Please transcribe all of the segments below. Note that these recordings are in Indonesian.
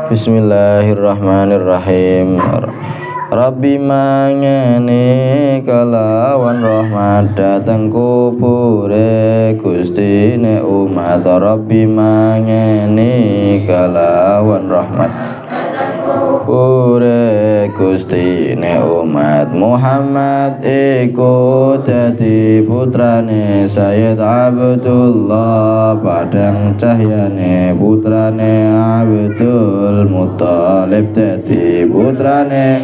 Bismillahirrahmanirrahim. Rabbi mangene kelawan rahmat dateng kubure Gustine umat. Rabbi mangene kelawan rahmat kubure Gustine umat. Muhammad iku dadi putrane Sayyid Abdullah, padang cahyane putrane Abdul Muthalib, dadi putrane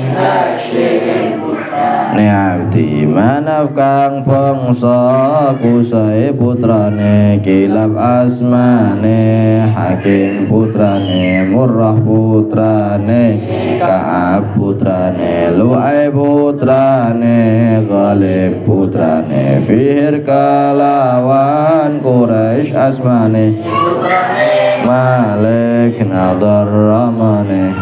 ne Abdi Manaf kang bangsa Kusai putrane Kilab asmane Hakim putrane Murrah putrane Ka'ab putrane Lu'ay putrane Ghalib putrane Fihir kalawan Quraisy asmane Malik Nadar Ramane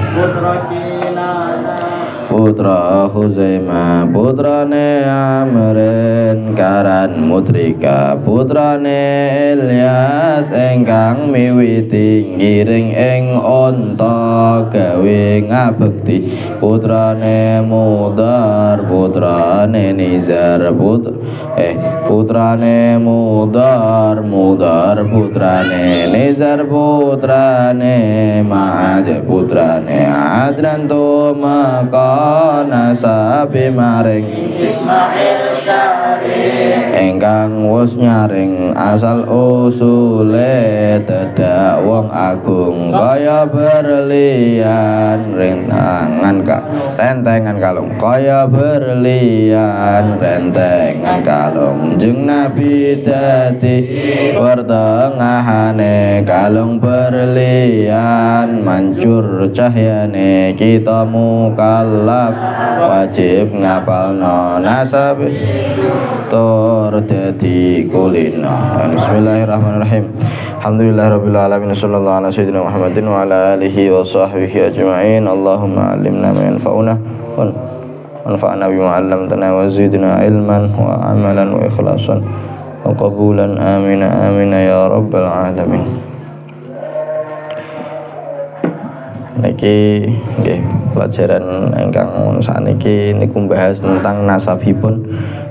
putra Khuzaimah, putrane Amrin Karan Mutrika, putrane Ilyas ingkang miwiti ngiring ing onta gawe ngabekti, putrane Mudar, putrane Nizar, putrane Mudar, putrane Nizar, putrane Ma'ad, putrane Adran Tumaka nasabi maring Ismail Syarif ingkang wus nyaring asal usule dadak wong agung kaya berlian rentengan kalung kaya berlian rentengan kalung jeung Nabi dadi pertengahane kalung berlian mancur cahyane kita mukallaf wajib ngapalno nasab tur dadi kulino. Bismillahirrahmanirrahim. Alhamdulillahirabbil alamin. Shallallahu ala sayyidina Muhammadin wa ala alihi wa sahbihi ajma'in. Allahumma 'allimna ma yanfa'una wa anfa'na bima 'allamtana wa zidna ilman wa amalan wa ikhlasan wa qabulan. Amin amin ya rabbal alamin. Niki nggih pelajaran ingkang sakniki niku bahas tentang nasabipun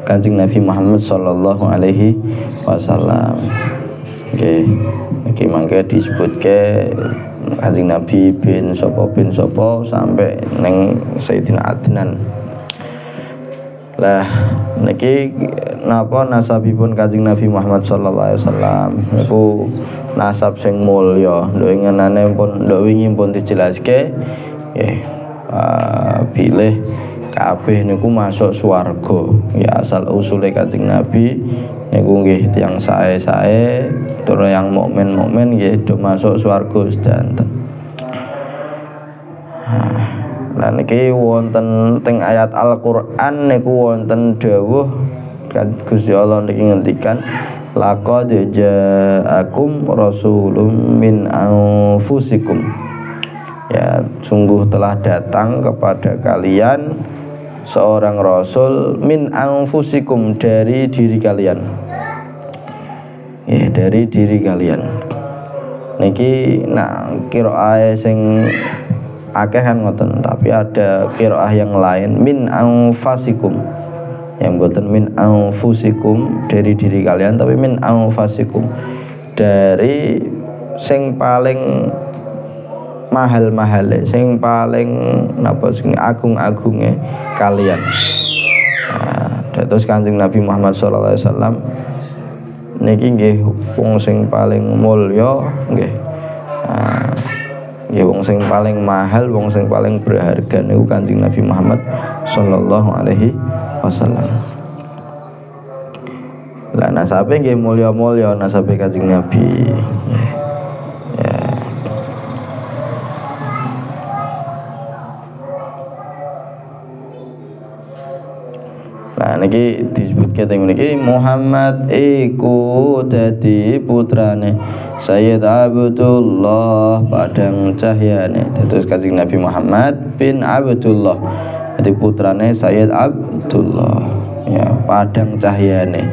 Kanjeng Nabi Muhammad sallallahu alaihi wasallam. Nggih, iki mangke disebutke Kanjeng Nabi bin sapa sampai ning Sayyidina Adnan. Lah niki napa nasabipun Kanjeng Nabi Muhammad sallallahu alaihi wasallam niku nasab sing mulya. Nduk wingi pun dijelaske nggih bilih kabeh niku masuk swarga. Ya asal usule Kanjeng Nabi niku nggih tiyang sae-sae tur yang mukmin nggih do masuk swarga sedanten. Nah niki wonten teng ayat Al-Qur'an niku wonten dawuh Gusti Allah niki ngendikan laqad ja'akum rasulun min anfusikum. Ya, sungguh telah datang kepada kalian seorang rasul min anfusikum, dari diri kalian. Ya, dari diri kalian. Niki nak qiraah sing akeh kan ngoten, tapi ada qiraah yang lain min anfasikum. Yang boten min anfusikum dari diri kalian, tapi min anfasikum dari sing paling mahal-mahale, sing paling napa sing agung-agunge kalian. Nah, terus Kanjeng Nabi Muhammad sallallahu alaihi wasallam niki nggih wong sing paling mulya nggih. Ya wong sing paling mahal, wong sing paling berharga niku Kanjeng Nabi Muhammad sallallahu alaihi wasallam. Lah nasabe nggih mulya-mulya nasabe Kanjeng Nabi. Ya. Nah niki disebutke teng niki Muhammad iku dadi putrane Sayyid Abdullah, padang cahyane. Terus Kanjeng Nabi Muhammad bin Abdullah, jadi putrane Sayyid Abdullah. Ya, padang cahyane.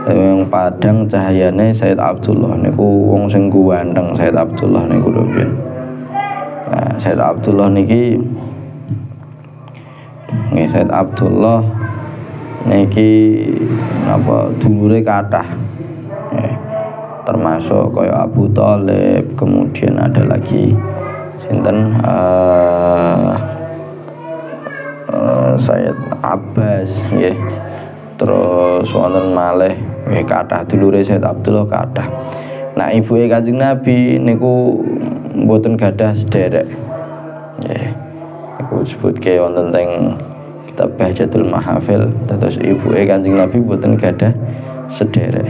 Yang padang cahyane Sayyid Abdullah niku wong sing ganteng Sayyid Abdullah niku lho piye. Nah, Said Abdullah niki nggih Said Abdullah niki napa dulure kathah. Termasuk kaya Abu Thalib, kemudian ada lagi sinten Sayyid Abbas nggih. Terus wonten malih nggih kathah dulure Said Abdullah kathah. Nah, ibuke Kanjeng Nabi niku mboten gadah sederek. Nggih. Iku disebutke wonten teng kitab Bahjatul Mahafil, terus ibuke Kanjeng Nabi mboten gadah sederek.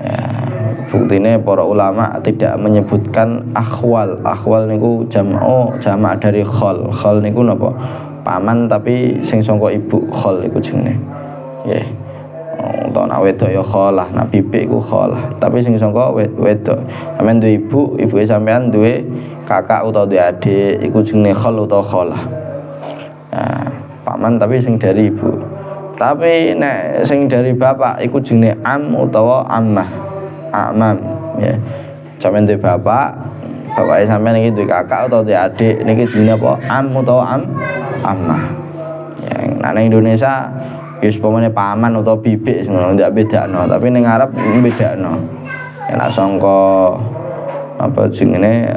Ya, buktine para ulama tidak menyebutkan akhwal. Akhwal niku jamak dari khol. Khol niku napa? Paman tapi sing sangka ibu, khol iku jenenge. Nggih. Utawa nek wedok ya kholah, nek bibik iku kholah. Tapi sing sangka wedok. Sampeyan duwe ibu, ibuke sampean duwe kakak utawa duwe adik, iku jenenge khol utawa kholah. Nah, paman tapi sing dari ibu. Tapi nek sing dari bapak iku jenenge am utawa ammah. Amam ya. Sampeyan duwe bapak, bapake sampeyan iki duwe kakak utawa duwe adik, niki jenenge apa? Am utawa ammah. Ya, nek nang Indonesia wis pomane paman utawa bibik ngono ndak bedakno, tapi ning Arab bedakno. Ya nek sangka apa jenenge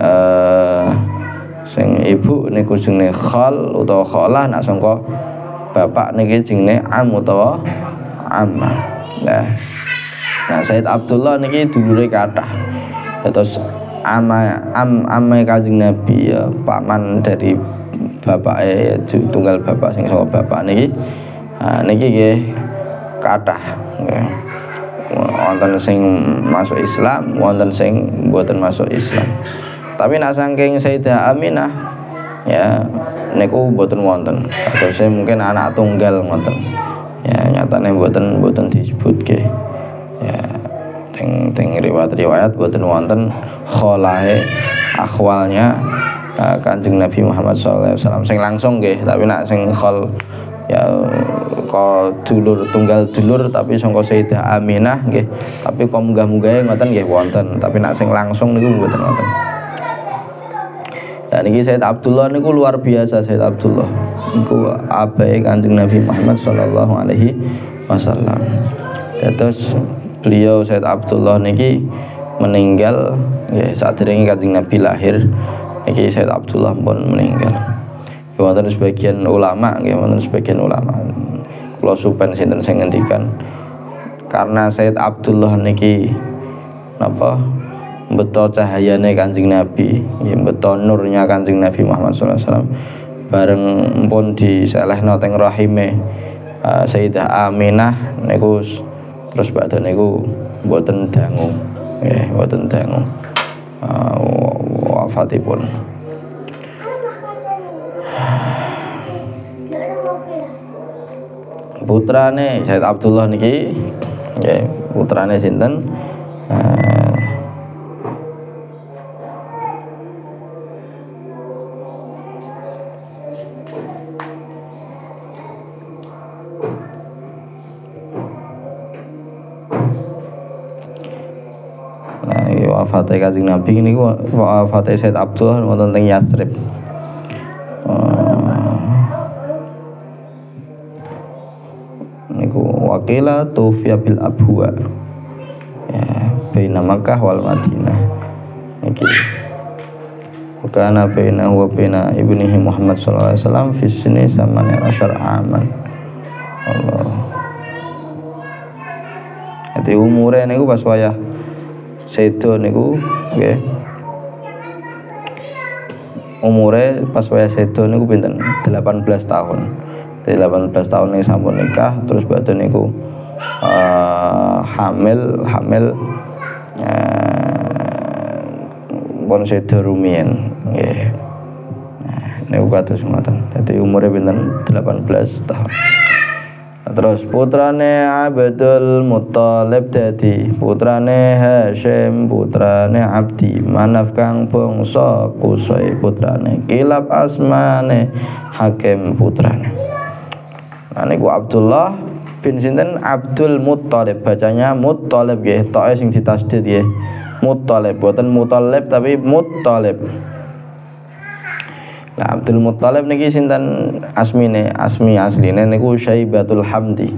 sing ibu niku jenenge khol utawa kholah, nek sangka bapak niki jenenge am utawa ammah. Nah, Said Abdullah niki dulure kathah. Terus amai Kanjeng Nabi ya, paman dari bapake tunggal bapak sing saka bapak niki. Niki nggih kathah nggih. Wonten sing masuk Islam, wonten sing mboten masuk Islam. Tapi nek saking Sayyidah Aminah ya niku mboten wonten. Terus mungkin anak tunggal ngoten. Ya nyatane mboten disebutke. Ya teng riwayat mboten wonten kholahe akhwalnya Kanjeng Nabi Muhammad SAW sing langsung nggih, tapi nek sing khol ya kok dulur tunggal dulur tapi sangka Sayyidah Aminah nggih, tapi kok munggah-munggahe ngoten nggih wonten, tapi nek sing langsung niku mboten wonten. Lah niki Said Abdullah niku luar biasa. Said Abdullah niku abahe Kanjeng Nabi Muhammad sallallahu alaihi wasallam. Terus beliau Said Abdullah niki meninggal nggih sadurunge Kanjeng Nabi lahir. Niki Said Abdullah pun meninggal. Wonten sebagian ulama nggih, wonten sebagian ulama kula supen sinten sing ngendikan karena Said Abdullah niki napa beto cahayane Kanjeng Nabi, nggih beto nurnya Kanjeng Nabi Muhammad sallallahu alaihi wasallam bareng pun diselehno teng rahime Sayyidah Aminah niku terus badhe niku mboten dangu nggih, mboten dangu wafatipun. Putrane Said Abdullah niki nggih, putrane sinten? Wafate Kanjeng Nabi niku wafate Said Abdullah wonten teng Yatsrib. Niku wakila tufiya bil abwa. Ya, baina Makkah wal Madinah. Niki. Kana baina wa baina ibnihi Muhammad sallallahu alaihi wasallam fi sini 18 aman. Allah. Ati umure niku pas wayah sedo niku nggih. Umure pas wayah sedo niku pinten? 18 tahun. 18 tahun ning sampun nikah, terus badhe niku hamil pun sedo rumiyin nggih. Nah, niku kados ngoten. Dadi umure pinten? 18 tahun. Terus putrane Abdul Muthalib dadi putrane Hashim, putrane Abdi Manaf kang bangsa Qusay, putrane Kilab asmane Hakim, putrane. Nah niku Abdullah bin sinten? Abdul Muthalib, bacanya Muthalib nggih, toke sing ditasdid nggih. Muthalib, boten Muthalib tapi Muthalib. Lah Abdul Muthalib niki sinten asmine? Asmi asline niku Syaibatul Hamdi.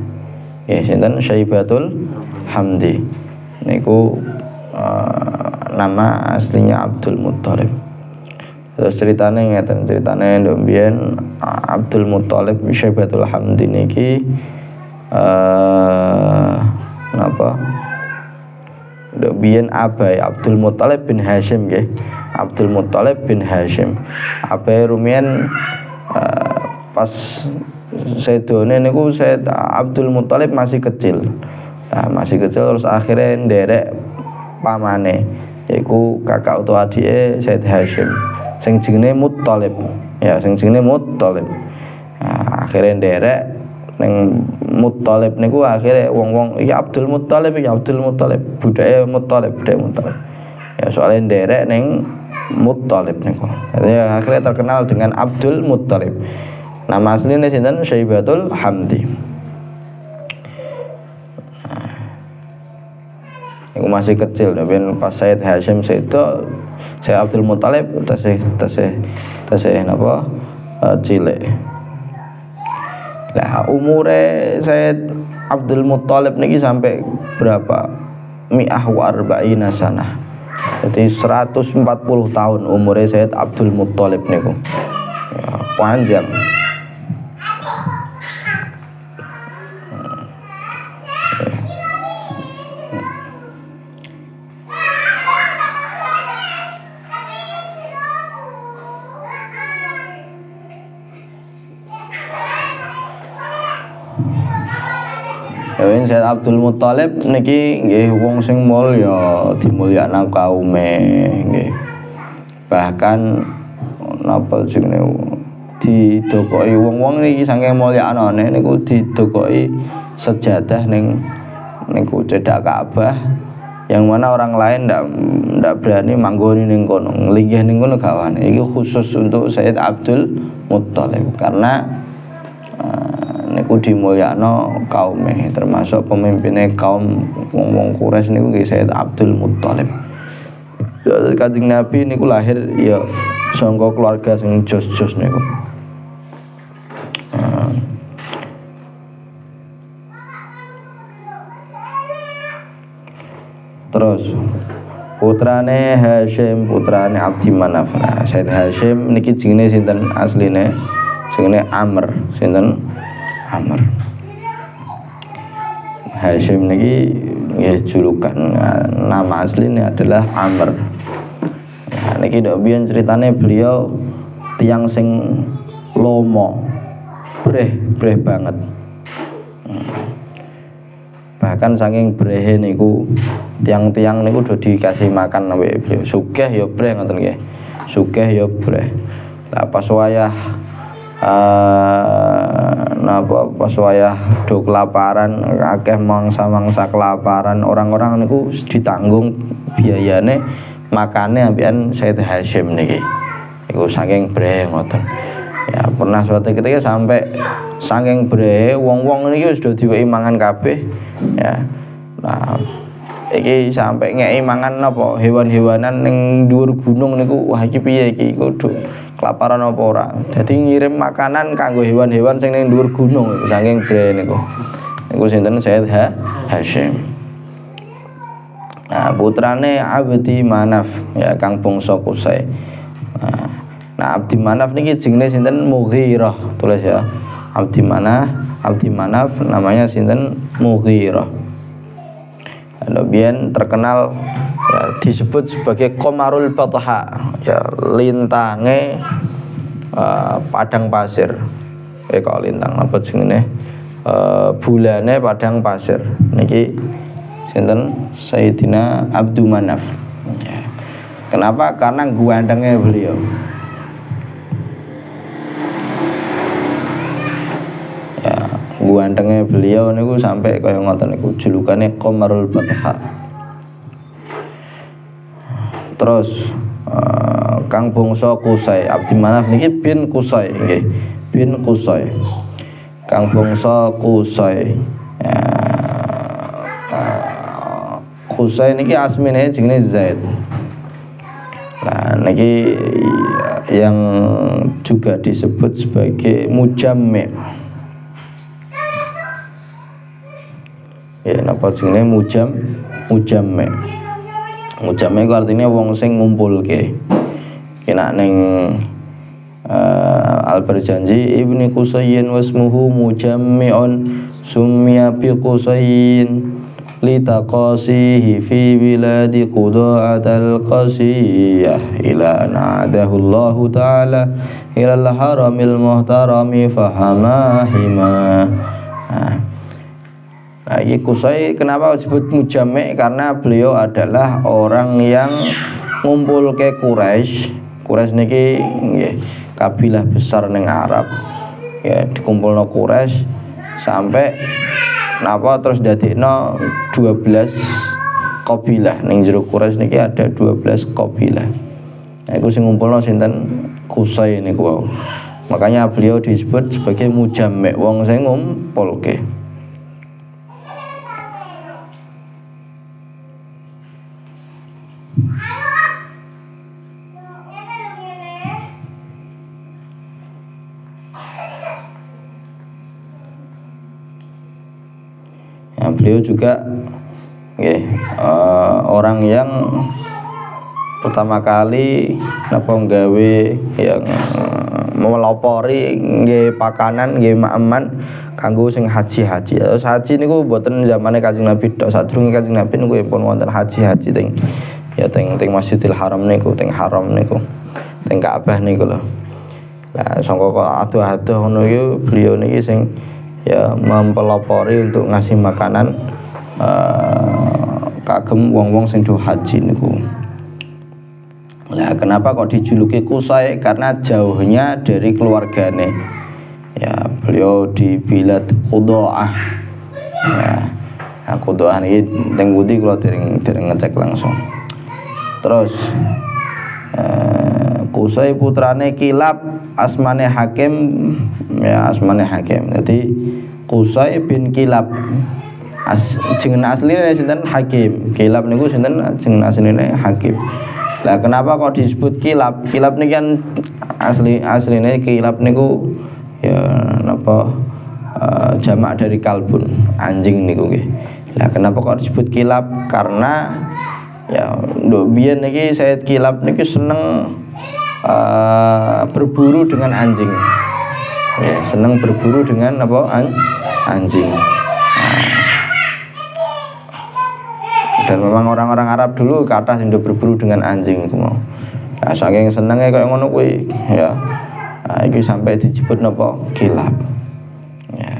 Ya sinten Syaibatul Hamdi. Niku nama aslinya Abdul Muthalib. Terus ceritane ngeten, ceritane ndok mbiyen Abdul Muthalib Syaibatul Hamdi niki napa? Ndok mbiyen abai Abdul Muthalib bin Hashim nggih. Abdul Muthalib bin Hashim. Abai rumiyin pas sedone niku Said Abdul Muthalib masih kecil. Nah, masih kecil terus akhirnya nderek pamane yaiku kakak utawa adike Said Hashim sing jenenge Muthalib. Ya, sing jenenge Muthalib. Nah, akhirnya nderek ning Muthalib niku akhirnya wong-wong iki Abdul Muthalib, iki Abdul Muthalib, budake Muthalib, budake Muthalib. Ya soalnya nderek ning Muthalib niku. Jadi akhirnya terkenal dengan Abdul Muthalib. Nama aslinya sinten? Syaibatul Hamdi. Niku masih kecil, tapi pas Said Hashim sedo Said Abdul Muthalib tasih napa cilik. Lah umure Said Abdul Muthalib niki sampai berapa? Mi'ah wa arba'ina sanah. Jadi 140 tahun umure Said Abdul Muthalib niku. Ya, panjang. Yawin Said Abdul Muthalib niki nggih wong sing mulya, dimulyakna kaume nggih. Bahkan napa jenenge didokoki wong-wong niki saking mulyakane niku didokoki sejadah ning niku cedak Ka'bah yang mana orang lain ndak berani manggoni ning kono, nglingih ning kono gawane. Iki khusus untuk Said Abdul Muthalib karena niku dimulyakno kaume, termasuk pemimpinnya kaum wong Quraisy niku nggih Said Abdul Muthalib. Kanjeng Nabi niku lahir ya saka keluarga sing jos-jos niku. Terus putrane Hashim, putrane Abdi Manaf. Nah, Said Hashim niki jenenge sinten asline? Jenenge Amr, sinten? Amr. Hashim niki ya julukan, nama aslinya adalah Amr. Nah, niki ndok biyen ceritane beliau tiyang sing lomo, breh banget. Bahkan saking brehe niku tiang-tiang niku udah dikasih makan sampai beliau. Sugih ya breh ngoten nggih. Sugih ya breh. Lah pas wayah pas wayah do kelaparan, akeh mangsa-mangsa kelaparan, orang-orang niku ditanggung biayane makane ambekan Said Hashim niki. Iku saking brehe ngoten. Ya pernah suatu ketika sampai saking brehe wong-wong niki sudah diwehi mangan kabeh. Ya. Nah, iki sampai ngeki mangan napa hewan-hewanan ning dhuwur gunung niku, wah iki piye iki kudu kelaparan apa ora. Dadi ngirim makanan kanggo hewan-hewan sing ning dhuwur gunung saking brehe niku. Niku sinten Said Hashim. Nah, putrane Abdi Manaf ya kang bangsa Qusay. Nah, Abdi Manaf niki jenenge sinten? Mughirah. Tulis ya. Abdi Manaf namanya sinten? Mughirah. Kemudian terkenal ya, disebut sebagai Qamarul Batha, ya lintange padang pasir. Kok lintang apa jenenge? Bulane padang pasir. Niki sinten? Sayyidina Abdi Manaf. Ya. Kenapa? Karena guandenge beliau. Guandenge beliau niku sampai kaya ngoten niku julukane Qamarul Batha. Terus kang bangsa Qusay, Abdi Manaf niki bin Qusay nggih, bin Qusay. Kang bangsa Qusay. Qusay niki asmine jenenge Zaid. Nah niki yang juga disebut sebagai mujammi'. Ya napa jenenge mujammi'. Mujammi' ku artine wong sing ngumpulke. Kena ning Al-Barzanji Ibni Qusayyin wasmuhu mujammi'un summiya bi Qusayyin litaqasihi fi biladi Quda'atal Qasiyah ila na'adahu Allah ta'ala ilal haramil muhtarami fahamahima. Nah, ini Qusay kenapa disebut mujammi' karena beliau adalah orang yang ngumpul ke Quraisy. Quraisy niki nggih kabilah besar ning Arab. Ya dikumpulno Quraisy sampai napa terus dadekno 12 kabilah ning jero Quraisy niki ada 12 kabilah. Nah iku sing ngumpulno sinten Qusay niku wau. Makanya beliau disebut sebagai mujammi', wong sing ngumpulke. Beliau juga orang yang pertama kali napa nggawe yang melopori nggih pakanan nggih maeman kanggo sing haji-haji. Haji niku mboten zamane Kanjeng Nabi tok, sadurunge Kanjeng Nabi niku pun wonten haji-haji teng Masjidil Haram niku, teng haram niku, teng Ka'bah niku lho. Lah sangka kok adoh-adoh ngono iku beliau niki sing ya mempelopori untuk ngasih makanan kagem wong-wong sing do haji niku. Lah kenapa kok dijuluki Qusay? Karena jauhnya dari keluargane. Ya, beliau di bilad Quda'ah. Ya, Quda'ah iki teng pundi kula dereng ngecek langsung. Terus Qusay putrane Kilab, asmane Hakim, ya asmane Hakim. Jadi Qusay bin Kilab. Jeneng asline sinten Hakim. Kilab niku sinten jeneng asline Hakim. Lah kenapa kok disebut Kilab? Kilab niki kan asline Kilab niku ya napa jamak dari kalbun, anjing niku nggih. Lah kenapa kok disebut Kilab? Karena ya nduk biyen niki Sayyid Kilab niki seneng berburu dengan anjing. Ya, seneng berburu dengan apa? Anjing. Dan memang orang-orang Arab dulu kathah sing berburu dengan anjing itu mau. Nah, saking senenge kaya ngono kuwi ya. Nah, iki sampai disebut napa? Kilab. Ya.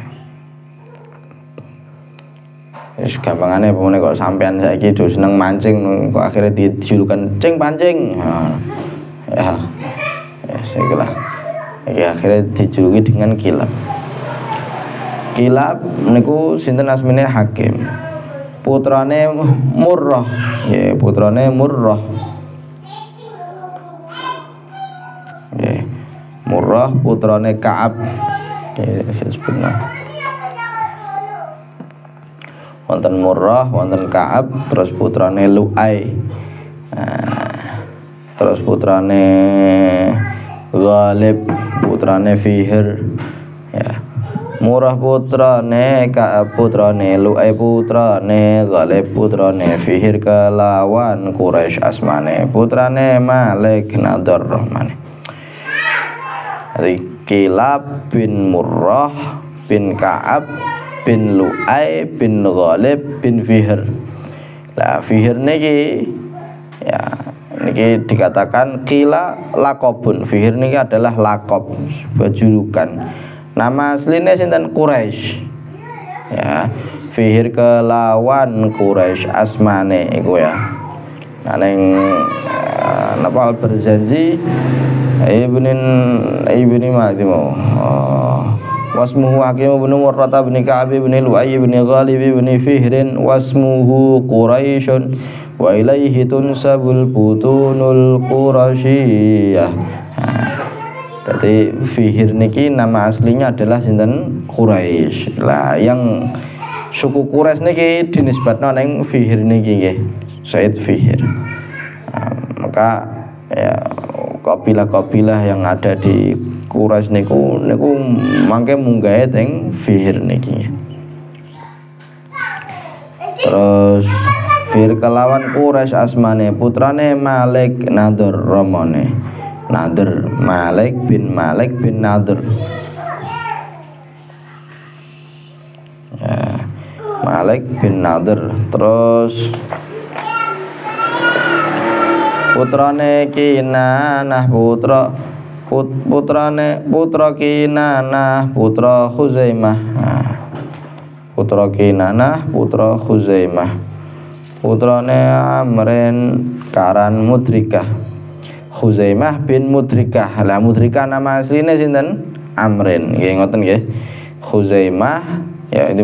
Wis gampangane pemene kok sampean saiki do seneng mancing kok akhirnya dijulukan cing pancing. Ya. Ya, sekilah. Iki akhirnya dijuluki dengan Kilab. Kilab niku sinten asmine Hakim. Putrane Murrah, ya putrane Murrah. Ya, Murrah putrane Ka'ab. Ya, disebutna. Wonten Murrah, wonten Ka'ab, terus putrane Lu'ai. Terus putrane Ghalib, putrane Fihr. Ya. Murrah putrane Ka'ab putrane Lu'ai putrane Ghalib putrane Fihr kelawan Quraisy asmane putrane Malik Nadar Rahmane. Jadi Kilab bin Murrah bin Ka'ab bin Lu'ai bin Ghalib bin Fihr. Lah Fihr niki ya niki dikatakan Qila laqabun. Fihr niki adalah laqab, sebuah julukan. Nama aslinya sinten Quraisy. Ya, Fihr kelawan Quraisy asmane iku ya. Nah ning napa Al-Barzanji ibni Madimo. Wasmuhu Hakim bin Murrah bin Ka'ab bin Lu'ay bin Ghalib bin Fihrin wasmuhu Quraisyun wa ilaihi tunsabul butunul Quraisyiyah. Jadi Fihr niki nama aslinya adalah sinten Quraisy. Lah yang suku Quraisy niki dinisbatno ning Fihr niki nggih, Said Fihr. Maka ya kabilah-kabilah yang ada di Quraisy niku mangke munggahe teng Fihr niki. Terus Fihr kelawan Quraisy asmane putrane Malik Nadir Ramane. Nadir Malik bin Nadir. Ya, Malik bin Nadir. Terus putrane Kinanah putra Kinanah putra Khuzaimah. Putra Kinanah putra Khuzaimah. Putrane Amrin karan Mudrikah. Khuzaimah bin Mudrikah. Lah Mudrikah nama asline sinten? Amrin. Nggih ngoten nggih. Khuzaimah ya itu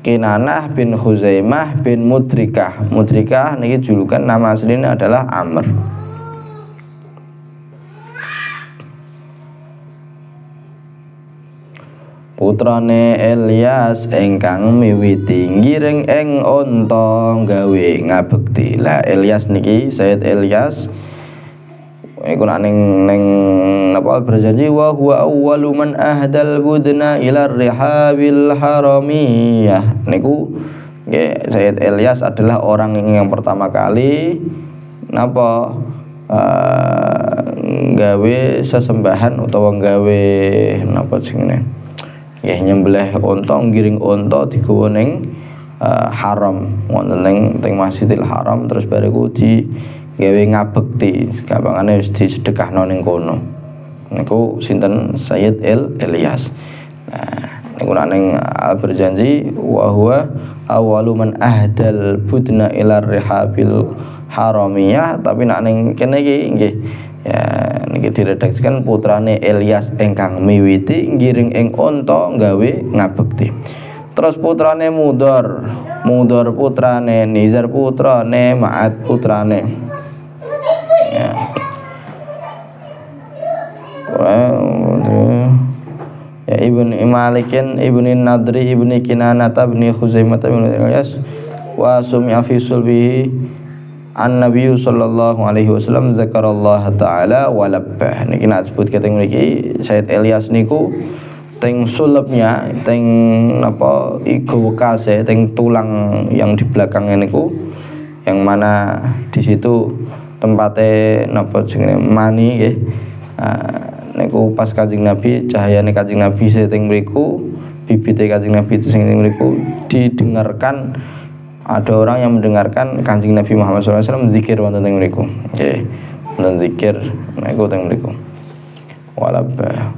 Kinanah bin Khuzaimah bin Mudrikah. Mudrikah niki julukan, nama aslinya adalah Amr. Putrane Ilyas ingkang miwiti ngiring ing unta gawe ngabekti. Lah Ilyas niki Sayyid Ilyas iku ning napa berjanji wa huwa awwalu man ahdal budna ila rihabil haramiyah. Niku nggih Sayyid Ilyas adalah orang yang pertama kali napa gawe sesembahan utawa gawe napa jenenge nggih nyembelih unta, ngiring unta digawa ning haram wonten teng Masjidil Haram, terus bariku di gawe ngabekti, gampangane wis disedekahno ning kono. Niku sinten Sayyid Ilyas. Nah, niku ning berjanji wa huwa awwalu man ahdal budna ila rihabil haramiyah, tapi nek ning kene iki nggih ya niki diredaksikan putrane Ilyas ingkang miwiti ngiring ing unta gawe ngabekti. Terus putrane Mudhar putrane Nizar putrane Ma'ad putrane ya Ibnu Malikin Ibnu Nadri Ibnu Kinanah Ibnu Khuzaimah Ibnu Ilyas wa sumi'a fi sulbihi An-Nabi sallallahu alaihi wasallam zakarallah taala wa labbah. Niki nak sebut keteng mriki Sayyid Ilyas niku teng sulabnya teng napa iku bekase teng tulang yang di belakangnya niku yang mana di situ tempatnya napa jenenge mani nggih. Niku pas Kanjeng Nabi, cahayane Kanjeng Nabi teng mriku, bibite Kanjeng Nabi sing teng mriku didengarkan, ada orang yang mendengarkan Kanjeng Nabi Muhammad SAW zikir wonten teng mriku. Nggih, wonten zikir niku teng mriku. Walabba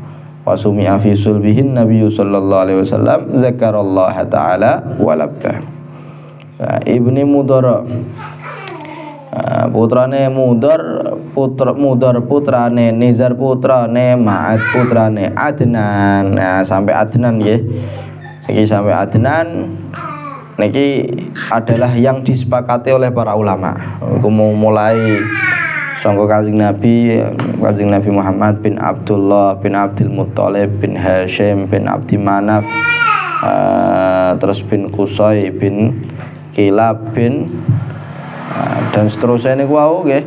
wa sumi'a fi sulbihin Nabi sallallahu alaihi wasallam zakarallah taala walabba. Ibni Mudhar putrane Mudhar putrane Nizar putrane Ma'ad putrane Adnan. Nah, sampai Adnan nggih. Iki sampai Adnan niki adalah yang disepakati oleh para ulama. Iku mulai sangka Kanjeng Nabi Muhammad bin Abdullah bin Abdul Muthalib bin Hashim bin Abdi Manaf, terus bin Qusay bin Kilab bin dan seterusnya niku wau nggih.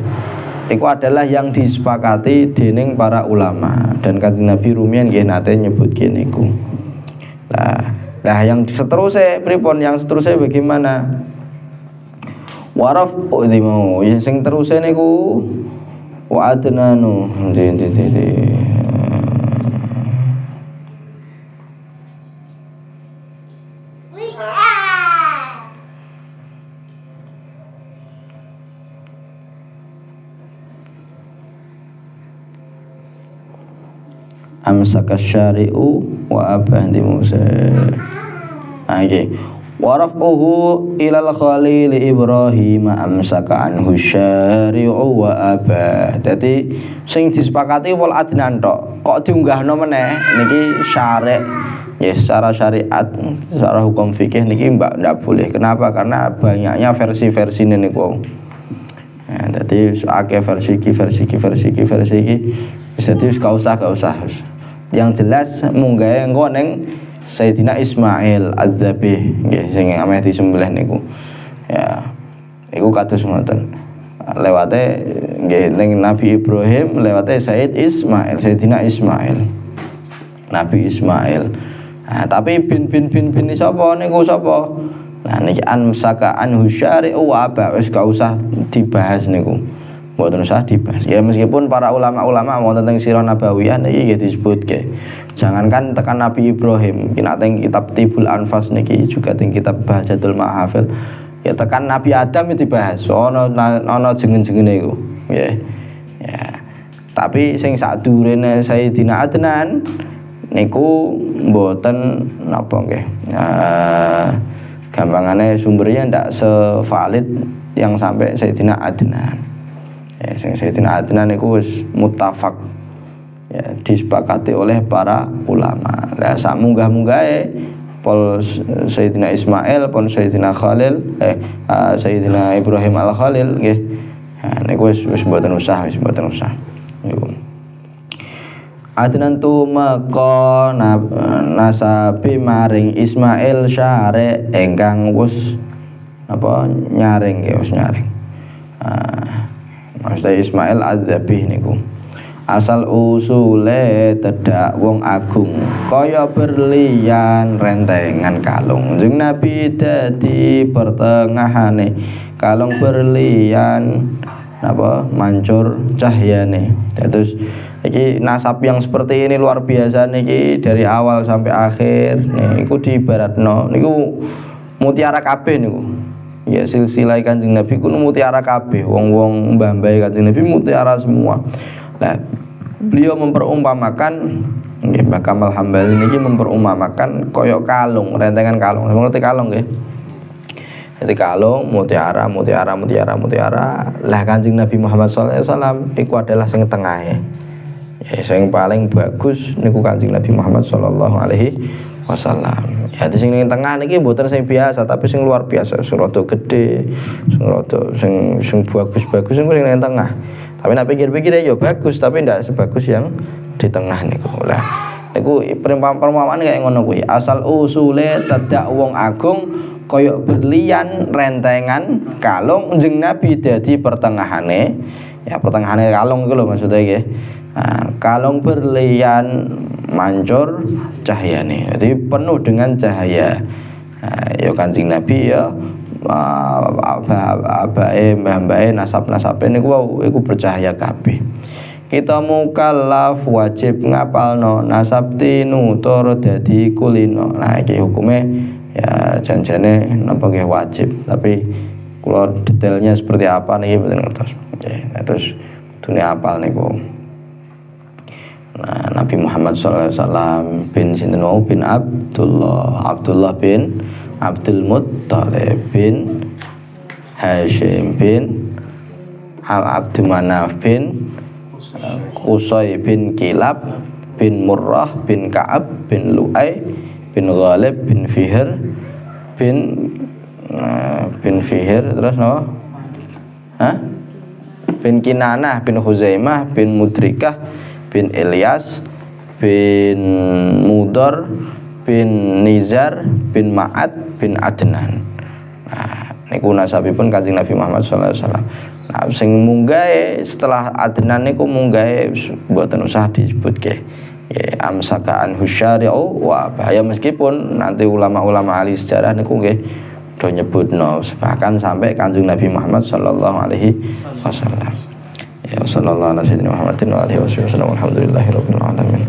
Iku adalah yang disepakati dening para ulama, dan Kanjeng Nabi rumiyin nggih nate nyebut kene niku. Nah, yang seterusnya pripun? Yang seterusnya bagaimana? Waraf iki mau yang sing terusnya niku wa adnanu amsaka syari'u wa abahdi Musa. Oke. Warafuhu ilal khalil Ibrahim amsaka anhu syari'u wa abah. Dadi sing disepakati wal adnan tok. Kok diunggahno meneh niki syari'. Ya secara syariat, secara hukum fikih niki ndak boleh. Kenapa? Karena banyaknya versi-versi niku. Nah, dadi akeh versi iki. Jadi gak usah. Yang jelas munggahe engko ning Sayyidina Ismail Az-Zabih nggih sing ameh disembelih niku. Ya. Iku kados ngoten. lewate nggih ning Nabi Ibrahim lewate Sayyidina Ismail. Nabi Ismail. Nah, tapi bin sapa niku sapa? Nah niki amsaka anhu syari'u wa aba wis gak usah dibahas niku. Mboten usah dibahas. Ya meskipun para ulama-ulama wonten teng sirah nabawiyah niki nggih disebutke. Jangankan tekan Nabi Ibrahim, kina teng kitab Tibul Anfas niki juga teng kitab Bahjatul Mahafil. Ya tekan Nabi Adam itu dibahas. Ana jengen-jengene iku. Nggih. Ya. Tapi sing sadurene Sayyidina Adnan niku mboten napa nggih. Gampangannya sumbernya ndak sevalid yang sampai Sayyidina Adnan. Ya, Sayyidina Adnan itu wis muttafaq ya, disepakati oleh para ulama. Lah sak munggah-munggahe pol Sayyidina Ismail pon Sayyidina Khalil Sayyidina Ibrahim Al-Khalil nggih. Nah niku wis mboten usah, Niku. Adnan tumeka nasabi maring Ismail syare ingkang wis apa nyaring ya wis nyaring. Maksud Ismail adzabih niku. Asal usule tedak wong agung kaya berlian rentengan kalung. Jeung Nabi dadi pertengahane kalung berlian apa mancur cahyane. Terus iki nasab yang seperti ini luar biasa niki dari awal sampai akhir niku diibaratno niku mutiara kabeh niku. Ya silsilah Kanjeng Nabi ku mutiara kabeh, wong-wong mbah-mbahe Kanjeng Nabi mutiara semua. Nah, beliau memperumpamakan nggih Mbah Kamal Hambali niki memperumpamakan kaya kalung, rentengan kalung. Ngerti kalung nggih? Jadi kalung mutiara. Lah Kanjeng Nabi Muhammad SAW iku adalah sing tengahe. Ya, yang paling bagus niku Kanjeng Nabi Muhammad sallallahu alaihi wasallam. Ya di sing ning tengah niki mboten sing biasa tapi sing luar biasa, sing rada gedhe, sing bagus-bagus sing ning tengah. Tapi nek pikir-pikir ya bagus tapi ndak sebagus yang di tengah niku. Lah niku perumpamaan kaya ngono kuwi. Asal usule tedak wong agung kaya berlian rentengan kalung jeung Nabi dadi pertengahane. Ya pertengahane kalung iku lho maksudnya nggih. Nah, kalung berlian mancur cahyane. Jadi penuh dengan cahaya. Nah, ya Kanjeng Nabi ya abae mbah-mbahe nasab-nasabe niku iku bercahaya kabeh. Kita mukallaf wajib ngapalno nasab tinutur dadi kulino. Nah iki hukume ya janjane napa nggih wajib. Tapi kula detailnya seperti apa niki mboten ngertos. Nggih, terus kudune apal niku. Nah, Nabi Muhammad SAW bin sinten bin Abdullah bin Abdul Muttalib bin Hashim bin Abdul Manaf bin Qusay bin Kilab bin Murrah bin Ka'ab bin Lu'ay bin Ghalib bin Fihr bin Fihr terus no? Bin Kinanah bin Huzaimah bin Mudrikah bin Ilyas bin Mudar bin Nizar bin Ma'ad bin Adnan. Nah, niku nasabipun Kanjeng Nabi Muhammad sallallahu alaihi wasallam. Nah, sing munggahe setelah Adnan niku munggahe mboten usah disebutke. Ya, amsaka anhu syari'u wa ya meskipun nanti ulama-ulama ahli sejarah niku nggih do nyebutno bahkan sampai Kanjeng Nabi Muhammad sallallahu alaihi wasallam. Ya sallallahu alaihi wasallam Muhammadin wa alihi wasallam. Alhamdulillahirabbil alamin.